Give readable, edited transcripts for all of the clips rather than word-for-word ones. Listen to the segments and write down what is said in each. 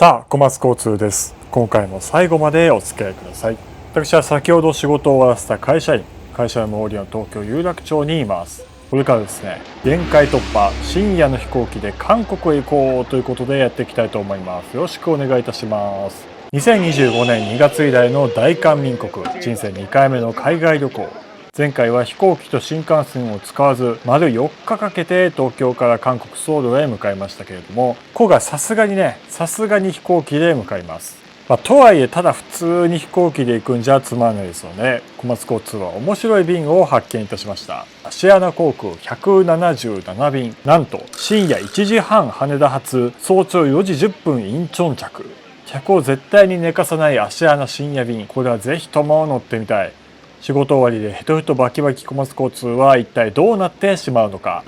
さあ、小松交通です。今回も最後までお付き合いください。私は先ほど仕事を終わらせた会社の最寄りの東京有楽町にいます。これからですね、限界突破、深夜の飛行機で韓国へ行こうということでやっていきたいと思います。よろしくお願いいたします。2025年2月以来の大韓民国、人生2回目の海外旅行。前回は飛行機と新幹線を使わず丸4日かけて東京から韓国ソウルへ向かいましたけれども、今回さすがに飛行機で向かいます。とはいえただ普通に飛行機で行くんじゃつまらないですよね。小松交通は面白い便を発見いたしました。アシアナ航空177便、なんと深夜1時半羽田発、早朝4時10分インチョン着。客を絶対に寝かさないアシアナ深夜便、これはぜひとも乗ってみたい。仕事終わりでヘトヘトバキバキ小松交通は一体どうなってしまうのか。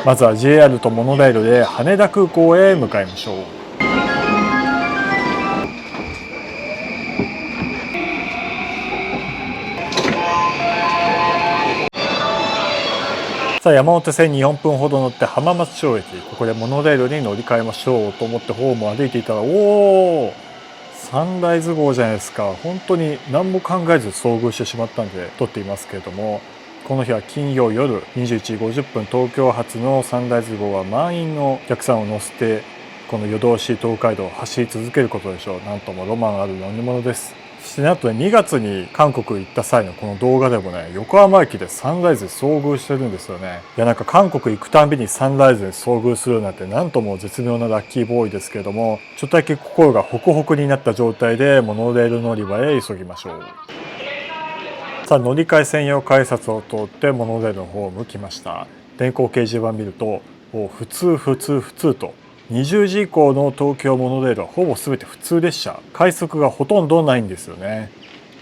まずは JR とモノレールで羽田空港へ向かいましょう。さあ、山手線に4分ほど乗って浜松町駅、ここでモノレールに乗り換えましょうと思ってホームを歩いていたら、サンライズ号じゃないですか。本当に何も考えず遭遇してしまったんで撮っていますけれども、この日は金曜夜21時50分東京発のサンライズ号は満員のお客さんを乗せてこの夜通し東海道を走り続けることでしょう。なんともロマンある乗り物です。そしてなんとね、2月に韓国行った際のこの動画でもね、横浜駅でサンライズに遭遇してるんですよね。いや、なんか韓国行くたんびにサンライズに遭遇するなんてなんとも絶妙なラッキーボーイですけれども、ちょっとだけ心がホクホクになった状態でモノレール乗り場へ急ぎましょう。さあ、乗り換え専用改札を通ってモノレールの方を向きました。電光掲示板見ると普通と、20時以降の東京モノレールはほぼ全て普通列車、快速がほとんどないんですよね。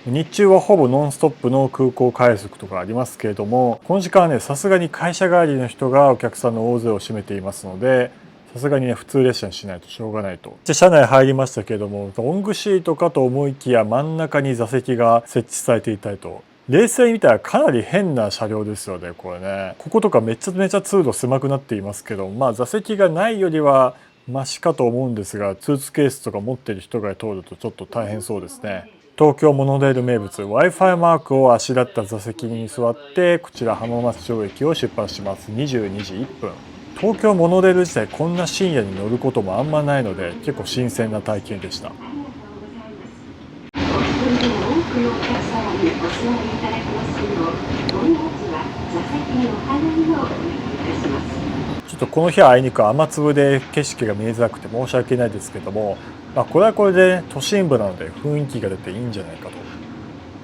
日中はほぼノンストップの空港快速とかありますけれども、この時間はね、さすがに会社帰りの人がお客さんの大勢を占めていますので、さすがにね、普通列車にしないとしょうがないと。で、車内入りましたけれども、ロングシートかと思いきや真ん中に座席が設置されていたりと、冷静に見たらかなり変な車両ですよね、これね。こことかめちゃめちゃ通路狭くなっていますけど、座席がないよりはマシかと思うんですが、スーツケースとか持ってる人が通るとちょっと大変そうですね。東京モノレール名物 Wi-Fi マークをあしらった座席に座って、こちら浜松町駅を出発します。22時1分。東京モノレール自体こんな深夜に乗ることもあんまないので、結構新鮮な体験でした。ちょっとこの日はあいにく雨粒で景色が見えづらくて申し訳ないですけども、これはこれで都心部なので雰囲気が出ていいんじゃないかと。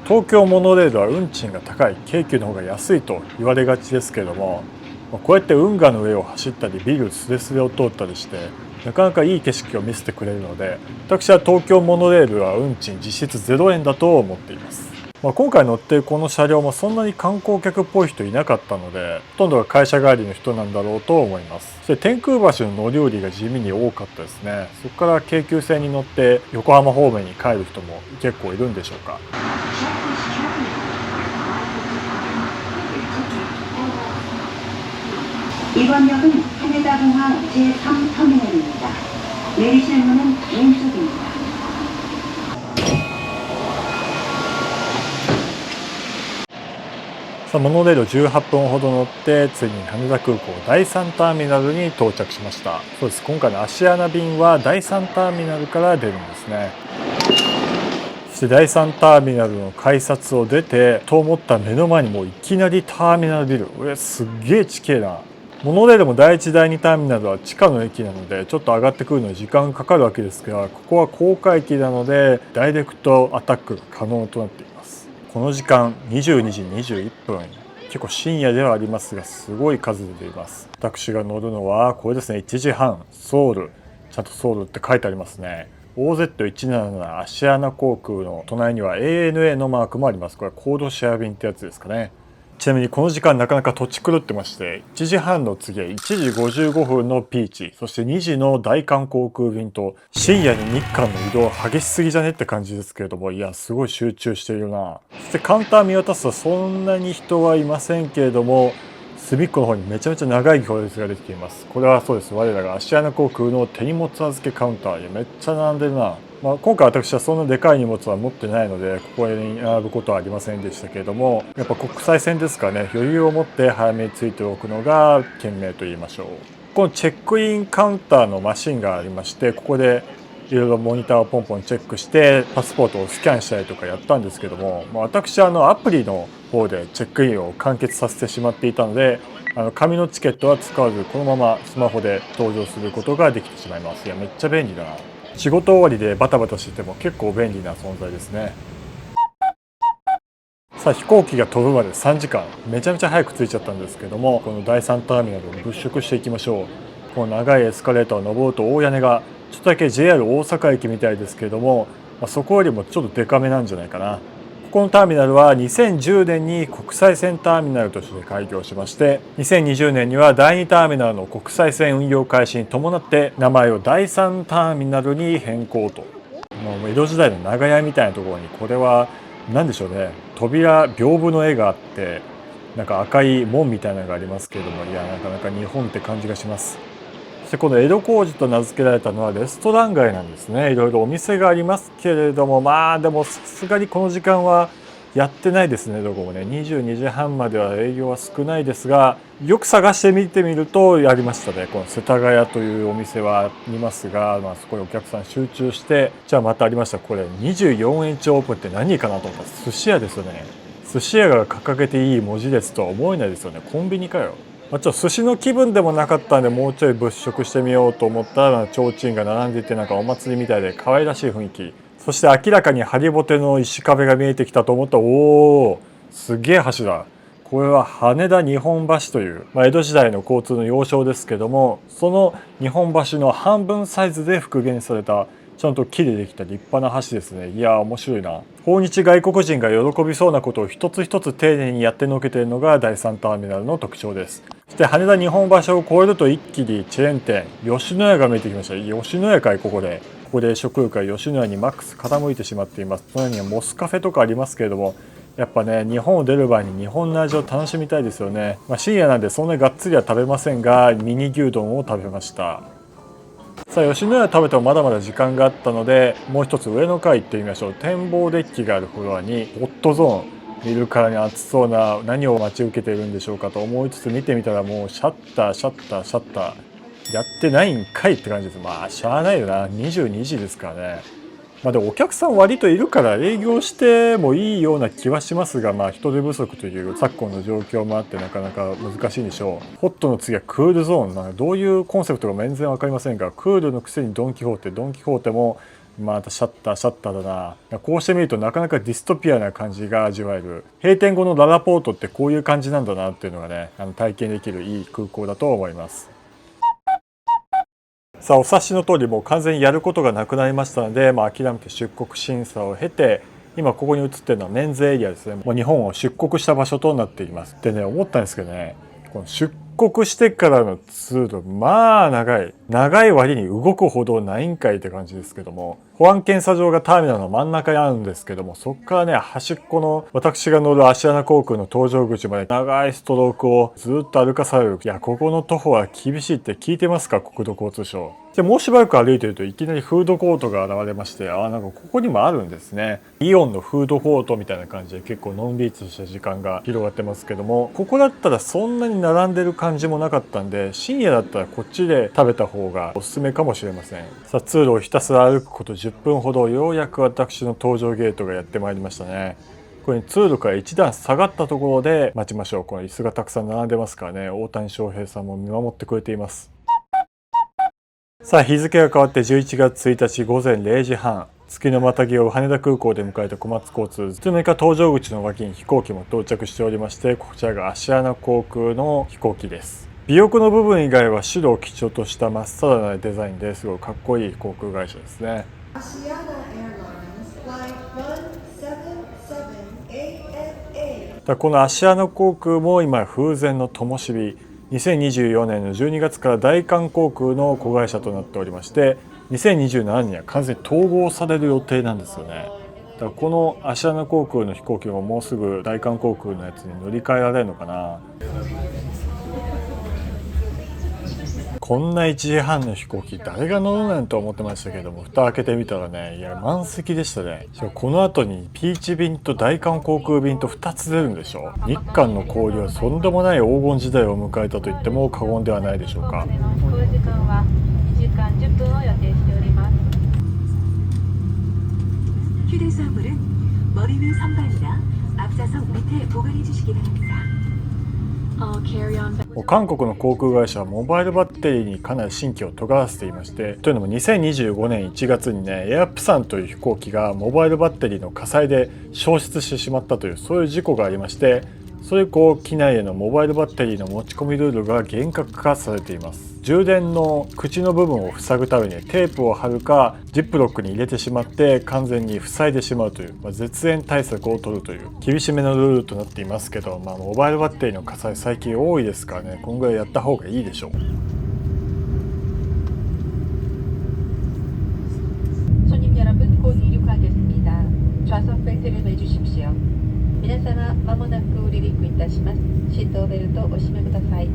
東京モノレールは運賃が高い、京急の方が安いと言われがちですけれども、こうやって運河の上を走ったりビルスレスレを通ったりしてなかなかいい景色を見せてくれるので、私は東京モノレールは運賃実質0円だと思っています。今回乗っているこの車両もそんなに観光客っぽい人いなかったので、ほとんどが会社帰りの人なんだろうと思います。そして天空橋の乗り降りが地味に多かったですね。そこから京急線に乗って横浜方面に帰る人も結構いるんでしょうか。이번역은羽田공항 제3터미널입니다. 내리실 문은 왼쪽입니다. モノレール18分ほど乗ってついに羽田空港第3ターミナルに到着しました。そうです、今回のアシアナ便は第3ターミナルから出るんですね。そして第3ターミナルの改札を出てと思った目の前にもういきなりターミナルビル、すっげえ地形な。モノレールも第1第2ターミナルは地下の駅なのでちょっと上がってくるのに時間がかかるわけですが、ここは高架駅なのでダイレクトアタックが可能となっています。この時間22時21分、結構深夜ではありますがすごい数出ています。私が乗るのはこれですね、1時半ソウル、ちゃんとソウルって書いてありますね。 OZ177 アシアナ航空の隣には ANA のマークもあります。これはコードシェア便ってやつですかね。ちなみにこの時間なかなか土地狂ってまして、1時半の次は1時55分のピーチ、そして2時の大韓航空便と、深夜に日韓の移動は激しすぎじゃねって感じですけれども、いやすごい集中しているな。そしてカウンター見渡すとそんなに人はいませんけれども、隅っこの方にめちゃめちゃ長い行列ができています。これはそうです。我らがアシアナ航空の手荷物預けカウンター。いやめっちゃ並んでるな。今回私はそんなでかい荷物は持ってないのでここに並ぶことはありませんでしたけれども、やっぱ国際線ですからね、余裕を持って早めについておくのが賢明と言いましょう。このチェックインカウンターのマシンがありまして、ここでいろいろモニターをポンポンチェックしてパスポートをスキャンしたりとかやったんですけども、私アプリの方でチェックインを完結させてしまっていたので、紙のチケットは使わずこのままスマホで登場することができてしまいます。いやめっちゃ便利だな。仕事終わりでバタバタしてても結構便利な存在ですね。さあ飛行機が飛ぶまで3時間、めちゃめちゃ早く着いちゃったんですけども、この第3ターミナルを物色していきましょう。この長いエスカレーターを登ると大屋根がちょっとだけ JR 大阪駅みたいですけれども、そこよりもちょっとデカめなんじゃないかな。ここのターミナルは2010年に国際線ターミナルとして開業しまして、2020年には第2ターミナルの国際線運用開始に伴って名前を第3ターミナルに変更と。もう江戸時代の長屋みたいなところに、これは何でしょうね、扉屏風の絵があってなんか赤い門みたいなのがありますけれども、いやなかなか日本って感じがします。そしてこの江戸小路と名付けられたのはレストラン街なんですね。いろいろお店がありますけれども、でもさすがにこの時間はやってないですね。どこもね、22時半までは営業は少ないですが、よく探してみてみるとやりましたね。この世田谷というお店は見ますが、そこにお客さん集中して、じゃあまたありました。これ24インチオープンって何かなと思ったら寿司屋ですよね。寿司屋が掲げていい文字列とは思えないですよね。コンビニかよ。ちょっと寿司の気分でもなかったんで、もうちょい物色してみようと思ったら提灯が並んでいて、なんかお祭りみたいで可愛らしい雰囲気。そして明らかにハリボテの石壁が見えてきたと思ったら、おーすげえ橋だ。これは羽田日本橋という、江戸時代の交通の要衝ですけども、その日本橋の半分サイズで復元されたちゃんと木でできた立派な橋ですね。いやー面白いな。訪日外国人が喜びそうなことを一つ一つ丁寧にやってのけているのが第3ターミナルの特徴です。そして羽田日本橋を越えると一気にチェーン店吉野家が見えてきました。吉野家かい。ここで食欲が吉野家にマックス傾いてしまっています。隣にはモスカフェとかありますけれども、やっぱね、日本を出る場合に日本の味を楽しみたいですよね。深夜なんでそんなにがっつりは食べませんが、ミニ牛丼を食べました。さあ吉野家食べてもまだまだ時間があったので、もう一つ上の階行ってみましょう。展望デッキがあるフロアにホットゾーン、見るからに暑そうな、何を待ち受けているんでしょうかと思いつつ見てみたら、もうシャッターやってないんかいって感じです。しゃあないよな、22時ですからね。でもお客さん割といるから営業してもいいような気はしますが、人手不足という昨今の状況もあってなかなか難しいんでしょう。ホットの次はクールゾーン。どういうコンセプトか全然分かりませんが、クールのくせにドン・キホーテもまたシャッターだな。こうしてみるとなかなかディストピアな感じが味わえる。閉店後のララポートってこういう感じなんだなっていうのがね、体験できるいい空港だと思います。さあお察しの通り、もう完全にやることがなくなりましたので、諦めて出国審査を経て、今ここに映ってるのはメンズエリアですね。もう日本を出国した場所となっています。でね、思ったんですけどね、この出国してからの通路、長い割に動くほどないんかいって感じですけども、保安検査場がターミナルの真ん中にあるんですけども、そこからね、端っこの私が乗るアシアナ航空の搭乗口まで長いストロークをずっと歩かされる。いや、ここの徒歩は厳しいって聞いてますか、国土交通省。でもうしばらく歩いてるといきなりフードコートが現れまして、なんかここにもあるんですね。イオンのフードコートみたいな感じで結構のんびりとした時間が広がってますけども、ここだったらそんなに並んでる感じもなかったんで、深夜だったらこっちで食べた方がおすすめかもしれません。さあ通路をひたすら歩くこと10分ほど、ようやく私の搭乗ゲートがやってまいりましたね。これ通路から一段下がったところで待ちましょう。この椅子がたくさん並んでますからね、大谷翔平さんも見守ってくれています。さあ日付が変わって11月1日午前0時半、月のまたぎを羽田空港で迎えた小松交通、宇都宮搭乗口の脇に飛行機も到着しておりまして、こちらがアシアナ航空の飛行機です。尾翼の部分以外は白を基調とした真っ青なデザインですごいかっこいい航空会社ですね。このアシアナ航空も今風前の灯火、2024年の12月から大韓航空の子会社となっておりまして、2027年には完全に統合される予定なんですよね。だからこのアシアナ航空の飛行機ももうすぐ大韓航空のやつに乗り換えられるのかな。こんな1時半の飛行機誰が乗るなんて思ってましたけども、蓋開けてみたらね、いや満席でしたね。しかもこの後にピーチ便と大韓航空便と2つ出るんでしょ。日韓の交流はとんでもない黄金時代を迎えたと言っても過言ではないでしょうか。휴대수화물은 머리 위 선반이나 앞좌석 밑에 보관해 주시기 바랍니다.韓国の航空会社はモバイルバッテリーにかなり神経を尖らせていまして、というのも2025年1月にね、エアプサンという飛行機がモバイルバッテリーの火災で消失してしまったという、そういう事故がありまして、それ以降機内へのモバイルバッテリーの持ち込みルールが厳格化されています。充電の口の部分を塞ぐためにテープを貼るかジップロックに入れてしまって完全に塞いでしまうという、絶縁対策を取るという厳しめのルールとなっていますけど、モバイルバッテリーの火災最近多いですからね、今後はやった方がいいでしょう。손님여러분곧이륙하겠습니다좌석벨트를매주십시오。皆様まもなく離陸いたします。シートベルトをお締めください。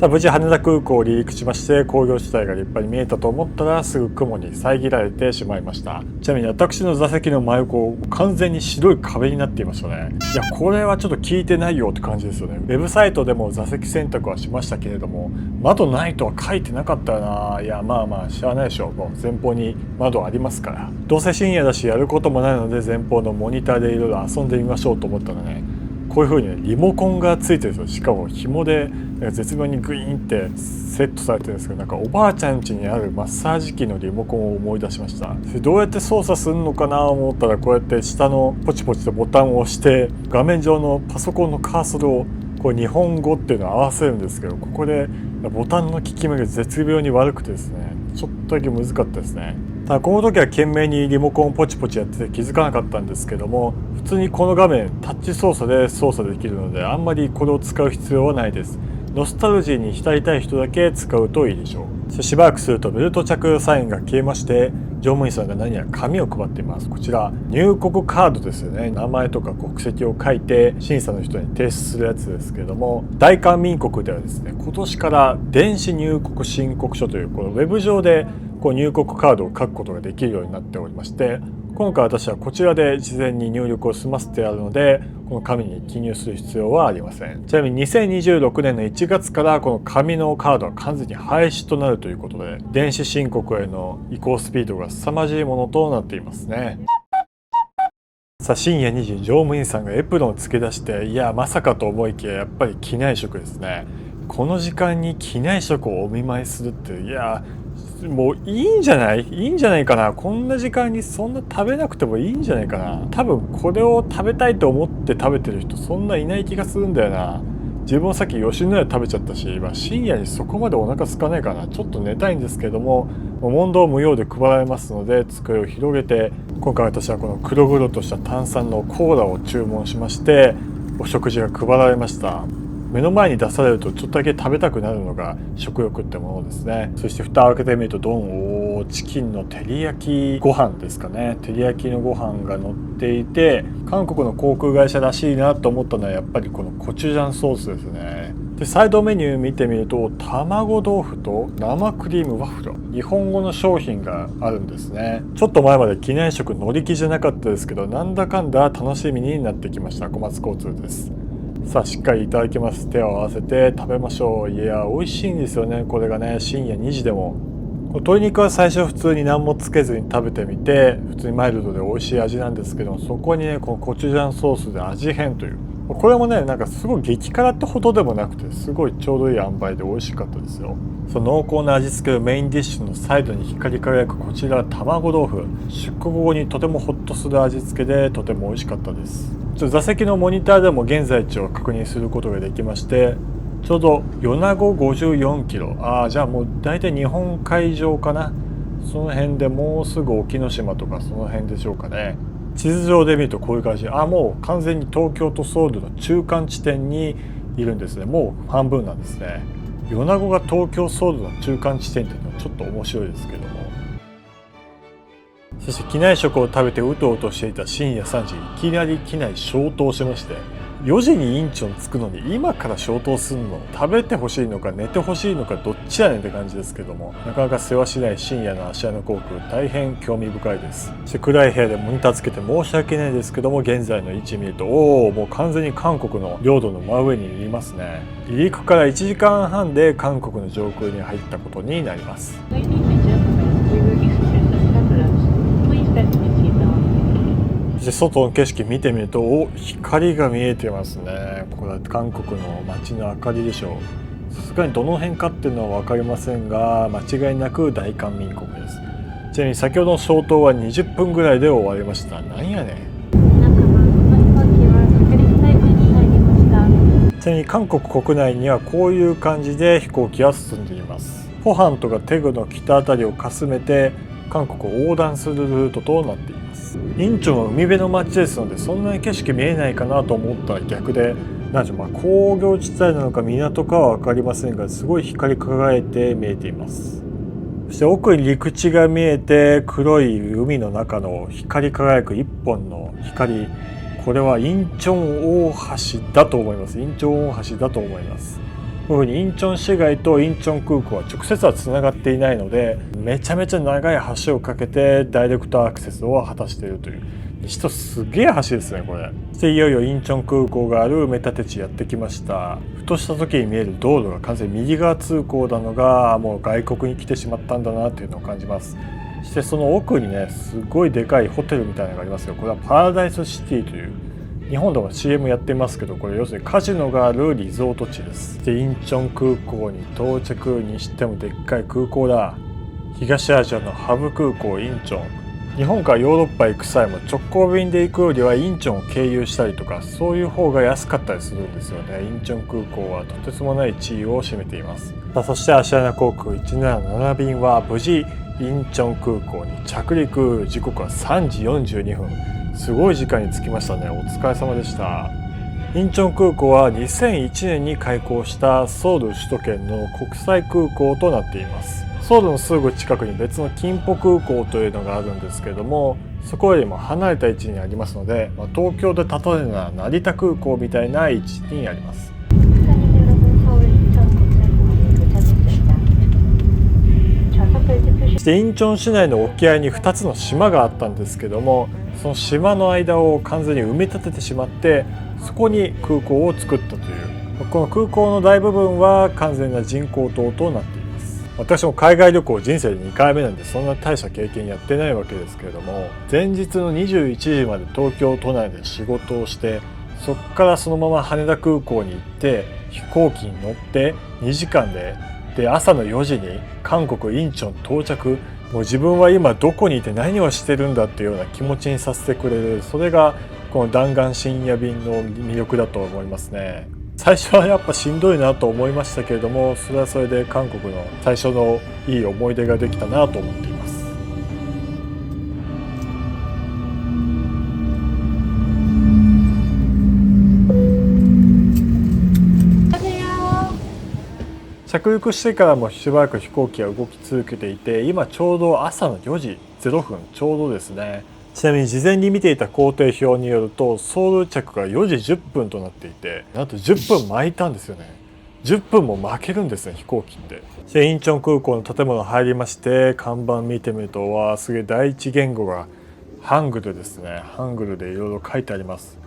無事羽田空港を離陸しまして、工業地帯が立派に見えたと思ったらすぐ雲に遮られてしまいました。ちなみに私の座席の真横完全に白い壁になっていましたね。いやこれはちょっと聞いてないよって感じですよね。ウェブサイトでも座席選択はしましたけれども、窓ないとは書いてなかったよな。いやしゃあないでしょう。もう前方に窓ありますから。どうせ深夜だしやることもないので前方のモニターでいろいろ遊んでみましょうと思ったらね、こういう風にねリモコンがついてるんですよ。しかも紐で絶妙にグイーンってセットされてるんですけど、なんかおばあちゃん家にあるマッサージ機のリモコンを思い出しました。それどうやって操作するのかなと思ったら、こうやって下のポチポチとボタンを押して画面上のパソコンのカーソルをこう日本語っていうのを合わせるんですけど、ここでボタンの効き目が絶妙に悪くてですね、ちょっとだけ難かったですね。ただこの時は懸命にリモコンをポチポチやってて気づかなかったんですけども、普通にこの画面タッチ操作で操作できるので、あんまりこれを使う必要はないです。ノスタルジーに浸りたい人だけ使うといいでしょう。そしてしばらくするとベルト着用サインが消えまして、乗務員さんが何やら紙を配っています。こちら入国カードですよね。名前とか国籍を書いて審査の人に提出するやつですけれども、大韓民国ではですね、今年から電子入国申告書というこのウェブ上で入国カードを書くことができるようになっておりまして、今回私はこちらで事前に入力を済ませてあるので、この紙に記入する必要はありません。ちなみに2026年の1月からこの紙のカードは完全に廃止となるということで、電子申告への移行スピードが凄まじいものとなっていますね。さあ深夜2時、乗務員さんがエプロンをつけ出して、いやまさかと思いきややっぱり機内食ですね。この時間に機内食をお見舞いするって、いやもういいんじゃないかな。こんな時間にそんな食べなくてもいいんじゃないかな。多分これを食べたいと思って食べてる人そんないない気がするんだよな。自分さっき吉野家食べちゃったし、深夜にそこまでお腹空かないかな。ちょっと寝たいんですけども、問答無用で配られますので、机を広げて、今回私はこの黒々とした炭酸のコーラを注文しまして、お食事が配られました。目の前に出されるとちょっとだけ食べたくなるのが食欲ってものですね。そして蓋を開けてみるとドン、チキンの照り焼きご飯ですかね。照り焼きのご飯が乗っていて、韓国の航空会社らしいなと思ったのはやっぱりこのコチュジャンソースですね。でサイドメニュー見てみると、卵豆腐と生クリームワッフル、日本語の商品があるんですね。ちょっと前まで機内食乗り気じゃなかったですけど、なんだかんだ楽しみになってきました。小松交通です。さあしっかりいただきます。手を合わせて食べましょう。いや美味しいんですよね。これがね、深夜2時でも。鶏肉は最初普通に何もつけずに食べてみて、普通にマイルドで美味しい味なんですけども、そこにねこのコチュジャンソースで味変という、これもねなんかすごい激辛ってほどでもなくて、すごいちょうどいい塩梅で美味しかったですよ。その濃厚な味付けをメインディッシュのサイドに光り輝くこちら卵豆腐、出国後にとてもホッとする味付けでとても美味しかったです。座席のモニターでも現在地を確認することができまして、ちょうど米子54キロ、じゃあもう大体日本海上かな。その辺でもうすぐ沖ノ島とかその辺でしょうかね。地図上で見るとこういう感じ。もう完全に東京とソウルの中間地点にいるんですね。もう半分なんですね。米子が東京ソウルの中間地点っていうのはちょっと面白いですけども。そして機内食を食べてうとうとしていた深夜3時、いきなり機内消灯しまして、4時にインチョン着くのに今から消灯するの、食べてほしいのか寝てほしいのかどっちやねんって感じですけども、なかなか世話しない深夜のアシアナ航空、大変興味深いです。そして暗い部屋でモニターつけて申し訳ないですけども、現在の位置見るともう完全に韓国の領土の真上にいますね。離陸から1時間半で韓国の上空に入ったことになります。Ladies and gentlemen, we will be turbulence. Please fasten your seatbelt. そして外の景色見てみると光が見えてますね。これは韓国の街の明かりでしょう。さすがにどの辺かっていうのは分かりませんが、間違いなく大韓民国です。ちなみに先ほどの消灯は20分ぐらいで終わりました。なんやねん。ちなみに韓国国内にはこういう感じで飛行機は進んでいます。ポハンとかテグの北あたりをかすめて韓国を横断するルートとなっています。インチョンは海辺の町ですのでそんなに景色見えないかなと思ったら逆で、工業地帯なのか港かは分かりませんが、すごい光り輝いて見えています。そして奥に陸地が見えて黒い海の中の光り輝く一本の光、これはインチョン大橋だと思います。インチョン大橋だと思います。こういうふうにインチョン市街とインチョン空港は直接はつながっていないので、めちゃめちゃ長い橋を架けてダイレクトアクセスを果たしているという人すげえ橋ですねこれ。そしていよいよインチョン空港がある埋め立て地やってきました。ふとした時に見える道路が完全に右側通行なのがもう外国に来てしまったんだなっていうのを感じます。そしてその奥にねすごいでかいホテルみたいなのがありますよ。これはパラダイスシティという、日本でも CM やってますけど、これ要するにカジノがあるリゾート地です。でインチョン空港に到着にしてもでっかい空港だ。東アジアのハブ空港インチョン。日本からヨーロッパ行く際も直行便で行くよりはインチョンを経由したりとか、そういう方が安かったりするんですよね。インチョン空港はとてつもない地位を占めています。そしてアシアナ航空177便は無事インチョン空港に着陸。時刻は3時42分。すごい時間に着きましたね。お疲れ様でした。インチョン空港は2001年に開港したソウル首都圏の国際空港となっています。ソウルのすぐ近くに別のキンポ空港というのがあるんですけれども、そこよりも離れた位置にありますので、東京で例えるなら成田空港みたいな位置にあります。そしてインチョン市内の沖合に2つの島があったんですけども、その島の間を完全に埋め立ててしまってそこに空港を作ったという、この空港の大部分は完全な人工島となっています。私も海外旅行人生で2回目なんでそんな大した経験やってないわけですけれども、前日の21時まで東京都内で仕事をして、そこからそのまま羽田空港に行って飛行機に乗って2時間で朝の4時に韓国インチョン到着。もう自分は今どこにいて何をしてるんだっていうような気持ちにさせてくれる、それがこの弾丸深夜便の魅力だと思いますね。最初はやっぱしんどいなと思いましたけれども、それはそれで韓国の最初のいい思い出ができたなと思っています。着陸してからもしばらく飛行機は動き続けていて、今ちょうど朝の4時0分ちょうどですね。ちなみに事前に見ていた工程表によるとソウル着が4時10分となっていて、なんと10分巻いたんですよね。10分も巻けるんですね飛行機って。インチョン空港の建物入りまして、看板見てみるとわーすげえ第一言語がハングルですね。ハングルでいろいろ書いてあります。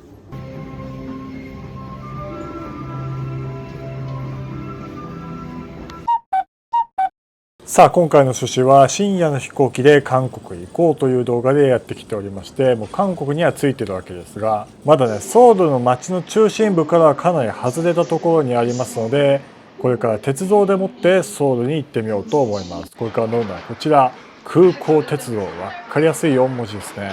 さあ今回の趣旨は深夜の飛行機で韓国へ行こうという動画でやってきておりまして、もう韓国には着いてるわけですが、まだねソウルの街の中心部からはかなり外れたところにありますので、これから鉄道でもってソウルに行ってみようと思います。これから乗るのはこちら空港鉄道、わかりやすい4文字ですね。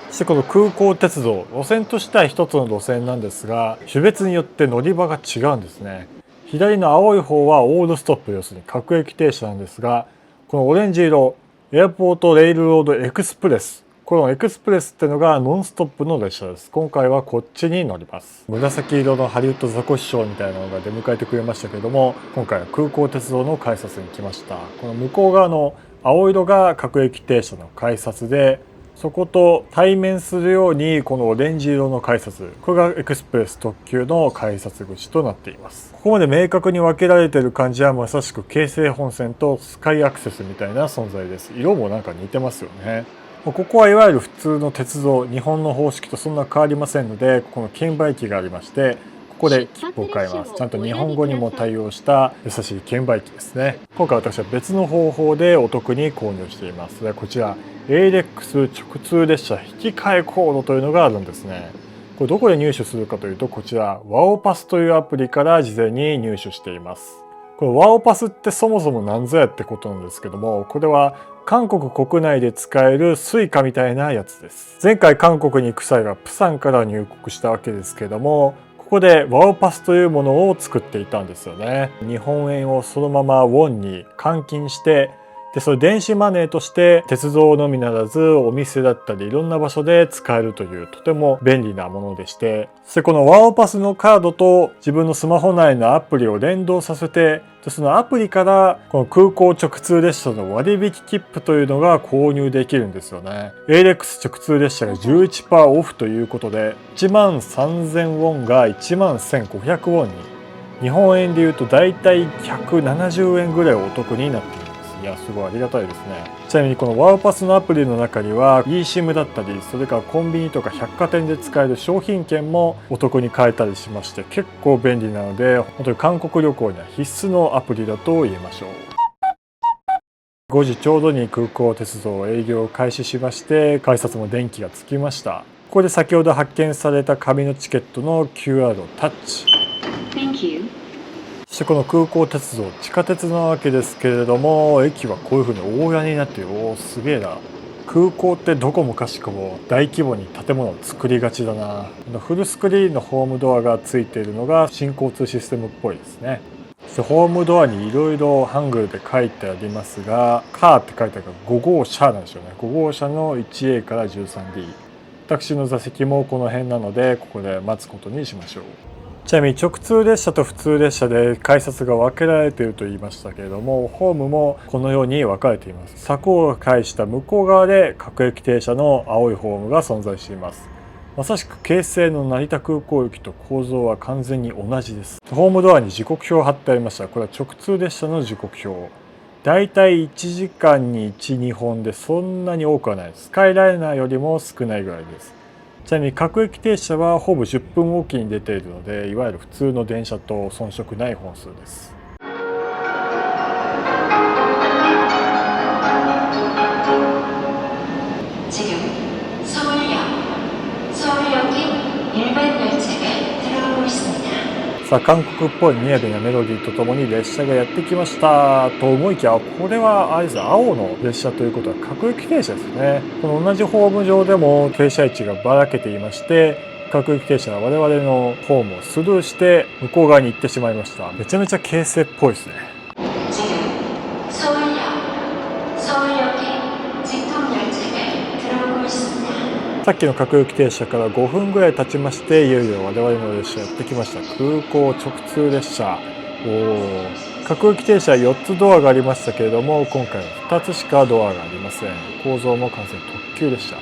そしてこの空港鉄道、路線としては一つの路線なんですが、種別によって乗り場が違うんですね。左の青い方はオールストップ、要するに各駅停車なんですが、このオレンジ色エアポートレイルロードエクスプレス。このエクスプレスってのがノンストップの列車です。今回はこっちに乗ります。紫色のハリウッドザコシショウみたいなのが出迎えてくれましたけれども、今回は空港鉄道の改札に来ました。この向こう側の青色が各駅停車の改札で、そこと対面するようにこのオレンジ色の改札、これがエクスプレス特急の改札口となっています。ここまで明確に分けられている感じはまさしく京成本線とスカイアクセスみたいな存在です。色もなんか似てますよね。ここはいわゆる普通の鉄道、日本の方式とそんな変わりませんので、ここの券売機がありまして、ここで切符を買います。ちゃんと日本語にも対応した優しい券売機ですね。今回私は別の方法でお得に購入しています。それはこちら、ALEX 直通列車引き換えコードというのがあるんですね。これどこで入手するかというと、こちら、ワオパスというアプリから事前に入手しています。このワオパスってそもそも何ぞやってことなんですけども、これは韓国国内で使えるスイカみたいなやつです。前回韓国に行く際はプサンから入国したわけですけども、ここでワオパスというものを作っていたんですよね。日本円をそのままウォンに換金して、でそれ電子マネーとして鉄道のみならずお店だったりいろんな場所で使えるというとても便利なものでして、そしてこのワオパスのカードと自分のスマホ内のアプリを連動させて、でそのアプリからこの空港直通列車の割引切符というのが購入できるんですよね。ALEX 直通列車が 11% オフということで、13,000ウォンが11,500ウォンに、日本円でいうとだいたい170円ぐらいお得になっている。いや、すごいありがたいですね。ちなみにこのワオパスのアプリの中には eSIM だったり、それからコンビニとか百貨店で使える商品券もお得に買えたりしまして、結構便利なので、本当に韓国旅行には必須のアプリだと言えましょう。5時ちょうどに空港鉄道営業を開始しまして、改札も電気がつきました。ここで先ほど発見された紙のチケットの QR をタッチ。Thank you. そしてこの空港鉄道、地下鉄なわけですけれども、駅はこういう風に大屋根になっている。おー、すげえな。空港ってどこもかしこも大規模に建物を作りがちだな。フルスクリーンのホームドアがついているのが新交通システムっぽいですね。そしてホームドアにいろいろハングルで書いてありますが、カーって書いてあるから5号車なんですよね。5号車の 1A から 13D。私の座席もこの辺なので、ここで待つことにしましょう。ちなみに直通列車と普通列車で改札が分けられていると言いましたけれども、ホームもこのように分かれています。柵を介した向こう側で各駅停車の青いホームが存在しています。まさしく京成の成田空港駅と構造は完全に同じです。ホームドアに時刻表を貼ってありました。これは直通列車の時刻表。だいたい1時間に1、2本でそんなに多くはないです。スカイライナーよりも少ないぐらいです。ちなみに各駅停車はほぼ10分おきに出ているので、いわゆる普通の電車と遜色ない本数です。さあ、韓国っぽい雅なメロディーとともに列車がやってきましたと思いきや、これはあれです、青の列車ということは各駅停車ですね。この同じホーム上でも停車位置がばらけていまして、各駅停車は我々のホームをスルーして向こう側に行ってしまいました。めちゃめちゃ京成っぽいですね。さっきの各駅停車から5分ぐらい経ちまして、いよいよ我々の列車やってきました。空港直通列車。各駅停車4つドアがありましたけれども、今回は2つしかドアがありません。構造も完全特急列車。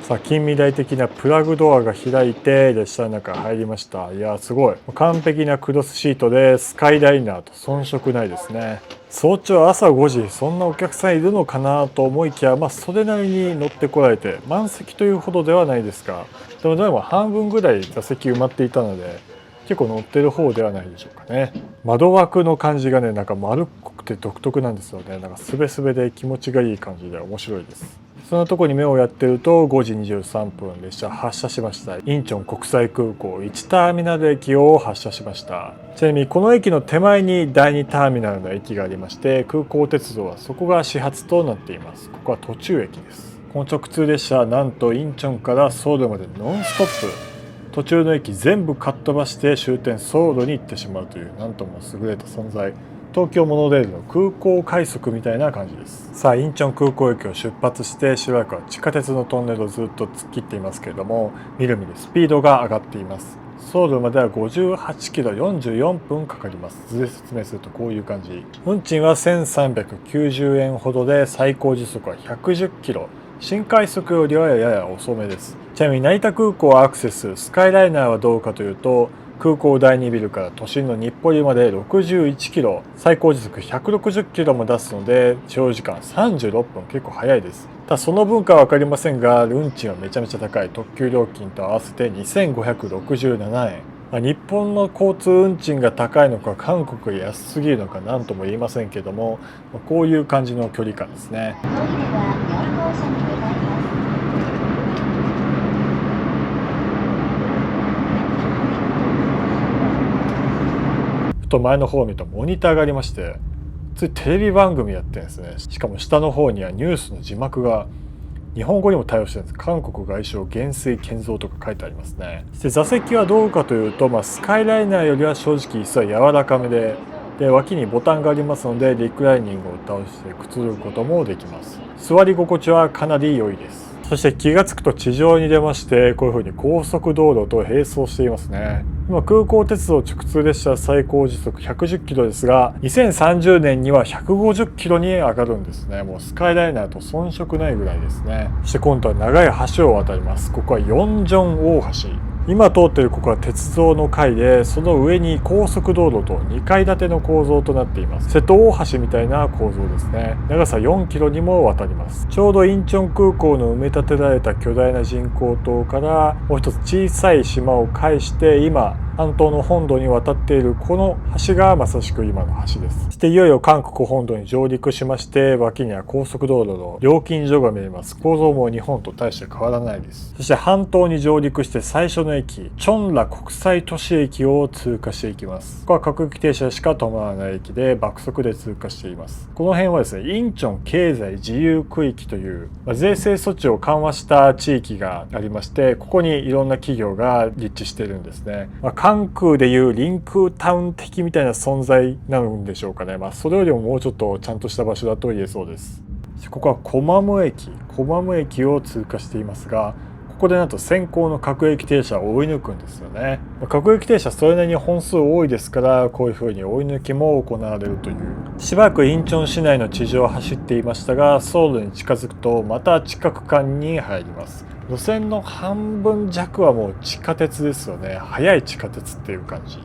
さあ、近未来的なプラグドアが開いて列車の中入りました。いやー、すごい。完璧なクロスシートでスカイライナーと遜色ないですね。早朝朝5時、そんなお客さんいるのかなと思いきや、それなりに乗ってこられて、満席というほどではないですが、でも半分ぐらい座席埋まっていたので、結構乗ってる方ではないでしょうかね。窓枠の感じがね、なんか丸っこくて独特なんですよね。なんかすべすべで気持ちがいい感じで面白いです。そのとこに目をやってると、5時23分列車発車しました。インチョン国際空港1ターミナル駅を発車しました。ちなみにこの駅の手前に第2ターミナルの駅がありまして、空港鉄道はそこが始発となっています。ここは途中駅です。この直通列車はなんとインチョンからソウルまでノンストップ。途中の駅全部かっ飛ばして終点ソウルに行ってしまうという、なんとも優れた存在。東京モノレールの空港快速みたいな感じです。さあインチョン空港駅を出発してしばらくは地下鉄のトンネルをずっと突っ切っていますけれども、みるみるスピードが上がっています。ソウルまでは58キロ44分かかります。図で説明するとこういう感じ。運賃は1390円ほどで、最高時速は110キロ。新快速よりはやや遅めです。ちなみに成田空港アクセススカイライナーはどうかというと、空港第2ビルから都心の日暮里まで61キロ、最高時速160キロも出すので、使用時間36分、結構早いです。ただその分かは分かりませんが、運賃はめちゃめちゃ高い。特急料金と合わせて2567円。日本の交通運賃が高いのか、韓国が安すぎるのか何とも言いませんけども、こういう感じの距離感ですね。トイレは4号車に向かいます。ふと前の方を見るとモニターがありまして、ついテレビ番組やってるんですね。しかも下の方にはニュースの字幕が日本語にも対応してるんです。韓国外相元帥建造とか書いてありますね。そして座席はどうかというと、スカイライナーよりは正直椅子は柔らかめで、脇にボタンがありますのでリクライニングを倒してくつろぐこともできます。座り心地はかなり良いです。そして気がつくと地上に出まして、こういう風に高速道路と並走していますね。今空港鉄道直通列車最高時速110キロですが、2030年には150キロに上がるんですね。もうスカイライナーと遜色ないぐらいですね。そして今度は長い橋を渡ります。ここはヨンジョン大橋。今通っているここは鉄道の階で、その上に高速道路と2階建ての構造となっています。瀬戸大橋みたいな構造ですね。長さ4キロにもわたります。ちょうどインチョン空港の埋め立てられた巨大な人工島からもう一つ小さい島を介して今半島の本土に渡っているこの橋がまさしく今の橋です。そしていよいよ韓国本土に上陸しまして、脇には高速道路の料金所が見えます。構造も日本と大して変わらないです。そして半島に上陸して最初の駅、チョンラ国際都市駅を通過していきます。ここは各駅停車しか止まらない駅で爆速で通過しています。この辺はですね、インチョン経済自由区域という、税制措置を緩和した地域がありまして、ここにいろんな企業が立地してるんですね。関空でいうリンクタウン的みたいな存在なんでしょうかね。それよりももうちょっとちゃんとした場所だと言えそうです。ここはコマム駅を通過していますが、ここでなんと先行の各駅停車を追い抜くんですよね。各駅停車それなりに本数多いですから、こういう風に追い抜きも行われるという。しばらくインチョン市内の地上を走っていましたが、ソウルに近づくとまた地下区間に入ります。路線の半分弱はもう地下鉄ですよね。速い地下鉄っていう感じ。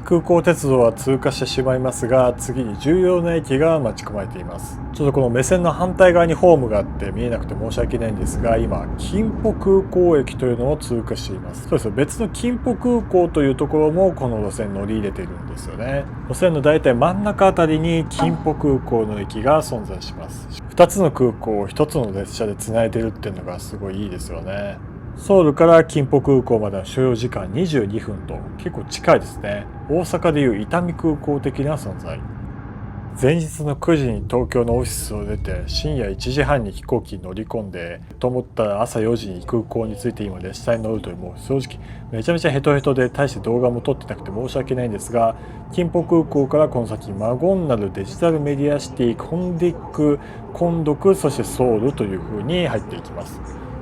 空港鉄道は通過してしまいますが、次に重要な駅が待ち構えています。ちょっとこの目線の反対側にホームがあって見えなくて申し訳ないんですが、今金浦空港駅というのを通過しています。そうですよ、別の金浦空港というところもこの路線乗り入れているんですよね。路線の大体真ん中あたりに金浦空港の駅が存在します。2つの空港を1つの列車でつないでるっていうのがすごいいいですよね。ソウルから金浦空港までの所要時間22分と結構近いですね。大阪でいう伊丹空港的な存在。前日の9時に東京のオフィスを出て、深夜1時半に飛行機に乗り込んでと思ったら朝4時に空港に着いて今列車に乗るという、もう正直めちゃめちゃヘトヘトで大して動画も撮ってなくて申し訳ないんですが、金浦空港からこの先マゴンナルデジタルメディアシティ、コンディック、コンドク、そしてソウルという風に入っていきます。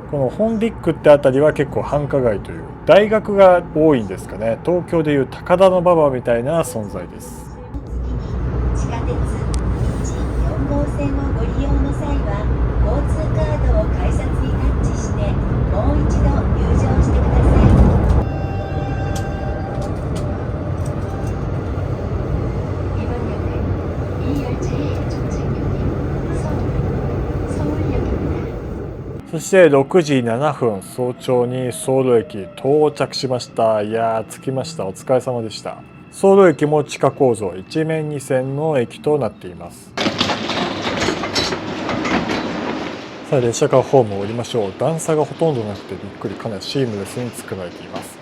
このホンディックってあたりは結構繁華街という大学が多いんですかね。東京でいう高田馬場みたいな存在です。地下鉄1、4号線をご利用の際は交通カードを改札にタッチしてもう一度入場してください。이번역은 ERJ 종착역인 서울역입니다. そして6時7分、早朝にソウル駅到着しました。いやー、着きました。お疲れ様でした。ソウル駅も地下構造一面二線の駅となっています。さあ列車からホームを降りましょう。段差がほとんどなくてびっくり、かなりシームレスに作られています。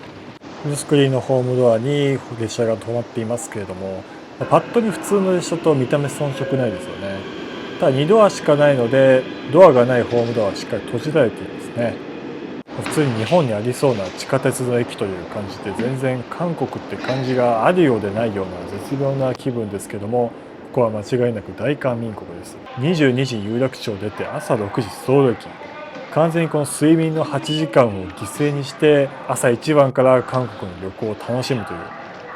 フルスクリーンのホームドアに列車が止まっていますけれども、パッとに普通の列車と見た目遜色ないですよね。ただ2ドアしかないので、ドアがないホームドアはしっかり閉じられていますね。普通に日本にありそうな地下鉄の駅という感じで、全然韓国って感じがあるようでないような絶妙な気分ですけども、ここは間違いなく大韓民国です。22時有楽町を出て朝6時ソウル駅、完全にこの睡眠の8時間を犠牲にして朝一番から韓国の旅行を楽しむという、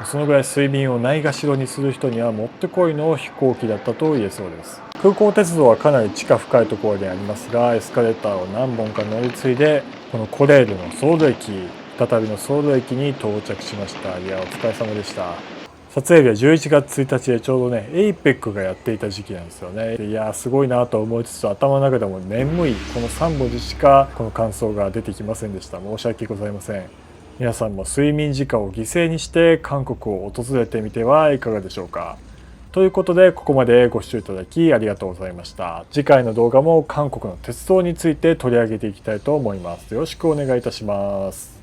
そのぐらい睡眠をないがしろにする人にはもってこいの飛行機だったと言えそうです。空港鉄道はかなり地下深いところにありますが、エスカレーターを何本か乗り継いでこのコレールのソウル駅、再びのソウル駅に到着しました。いや、お疲れ様でした。撮影日は11月1日でちょうどね、APEC がやっていた時期なんですよね。いやー、すごいなと思いつつ、頭の中でも眠いこの3文字しかこの感想が出てきませんでした。申し訳ございません。皆さんも睡眠時間を犠牲にして韓国を訪れてみてはいかがでしょうか。ということで、ここまでご視聴いただきありがとうございました。次回の動画も韓国の鉄道について取り上げていきたいと思います。よろしくお願いいたします。